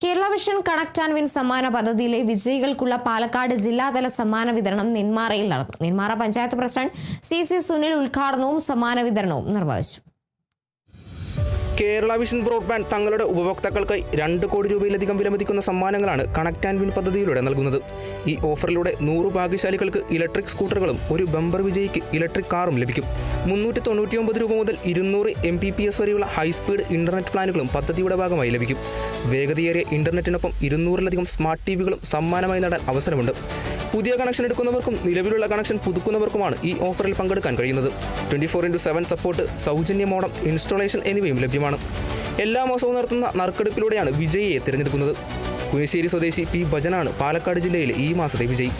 Kerala vision connect and win സമ്മാന പദ്ധതിയിലെ വിജയികൾക്കുള്ള പാലക്കാട് ജില്ലാതല സമ്മാന വിതരണം നെന്മാറയിൽ നടന്നു. നെന്മാറ പഞ്ചായത്ത് പ്രസിഡന്റ് സി സുനിൽ ഉദ്ഘാടനവും സമ്മാന വിതരണവും നിർവഹിച്ചു. കേരള വിഷൻ ബ്രോഡ്ബാൻഡ് തങ്ങളുടെ ഉപഭോക്താക്കൾക്കായി 2 കോടി രൂപയിലധികം വിലമതിക്കുന്ന സമ്മാനങ്ങളാണ് കണക്ട് ആൻഡ് വിൻ പദ്ധതിയിലൂടെ നൽകുന്നത്. ഈ ഓഫറിലൂടെ 100 ഭാഗ്യശാലികൾക്ക് ഇലക്ട്രിക് സ്കൂട്ടറുകളും ഒരു ബമ്പർ വിജയിക്ക് ഇലക്ട്രിക് കാറും ലഭിക്കും. 399 രൂപ മുതൽ 200 Mbps വരെയുള്ള ഹൈസ്പീഡ് ഇന്റർനെറ്റ് പ്ലാനുകളും പദ്ധതിയുടെ ഭാഗമായി ലഭിക്കും. വേഗതയേറിയ ഇന്റർനെറ്റിനൊപ്പം 200-ലധികം സ്മാർട്ട് ടിവികളും സമ്മാനമായി നേടാൻ അവസരമുണ്ട്. പുതിയ കണക്ഷൻ എടുക്കുന്നവർക്കും നിലവിലുള്ള കണക്ഷൻ പുതുക്കുന്നവർക്കുമാണ് ഈ ഓഫറിൽ പങ്കെടുക്കാൻ കഴിയുന്നത്. 24/7 സപ്പോർട്ട്, സൗജന്യ മോഡം ഇൻസ്റ്റാളേഷൻ എന്നിവയും ലഭ്യമാണ്. എല്ലാ മാസവും നടത്തുന്ന നറുക്കെടുപ്പിലൂടെയാണ് വിജയിയെ തിരഞ്ഞെടുക്കുന്നത്. കുനിശ്ശേരി സ്വദേശി പി ഭജനാണ് പാലക്കാട് ജില്ലയിലെ ഈ മാസത്തെ വിജയി.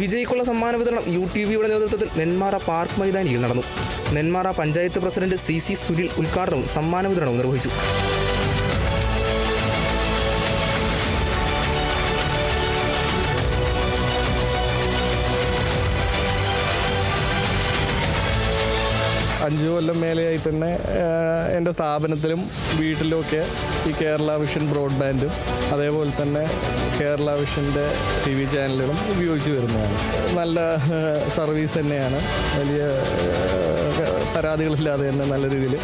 വിജയിക്കുള്ള സമ്മാന വിതരണം UTVയുടെ നേതൃത്വത്തിൽ നെന്മാറ പാർക്ക് മൈതാനിയിൽ നടന്നു. നെന്മാറ പഞ്ചായത്ത് പ്രസിഡന്റ് സി സുനിൽ ഉദ്ഘാടനവും സമ്മാന വിതരണവും നിർവഹിച്ചു. അഞ്ച് കൊല്ലം മേലെയായി തന്നെ എൻ്റെ സ്ഥാപനത്തിലും വീട്ടിലുമൊക്കെ ഈ കേരള വിഷൻ ബ്രോഡ്ബാൻഡും അതേപോലെ തന്നെ കേരള വിഷൻ്റെ TV ചാനലുകളും ഉപയോഗിച്ച് വരുന്നതാണ്. നല്ല സർവീസ് തന്നെയാണ്. വലിയ പരാതികളില്ലാതെ തന്നെ നല്ല രീതിയിൽ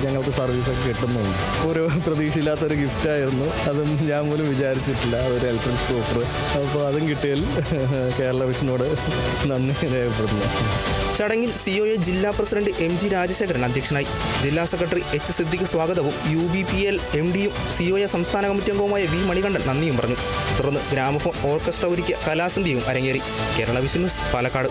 ഞങ്ങൾക്ക് സർവീസൊക്കെ കിട്ടുന്നുണ്ട്. ഒരു പ്രതീക്ഷയില്ലാത്തൊരു ഗിഫ്റ്റായിരുന്നു. അതും ഞാൻ പോലും വിചാരിച്ചിട്ടില്ല, ഒരു ഇലക്ട്രിക് സ്കൂട്ടർ. അപ്പോൾ അതും കിട്ടിയാൽ കേരള വിഷനോട് നന്ദി രേഖപ്പെടുന്നു. ചടങ്ങിൽ COA ജില്ലാ പ്രസിഡന്റ് MG രാജശേഖരൻ അധ്യക്ഷനായി. ജില്ലാ സെക്രട്ടറി H സിദ്ദിഖ് സ്വാഗതവും UBPL MDയും COA സംസ്ഥാന കമ്മിറ്റി അംഗവുമായ V മണികണ്ഠൻ നന്ദിയും പറഞ്ഞു. തുടർന്ന് ഗ്രാമഫോൺ ഓർക്കസ്ട്ര ഒരുക്കിയ കലാസന്ധ്യയും അരങ്ങേറി. Kerala vision news, Palakkad.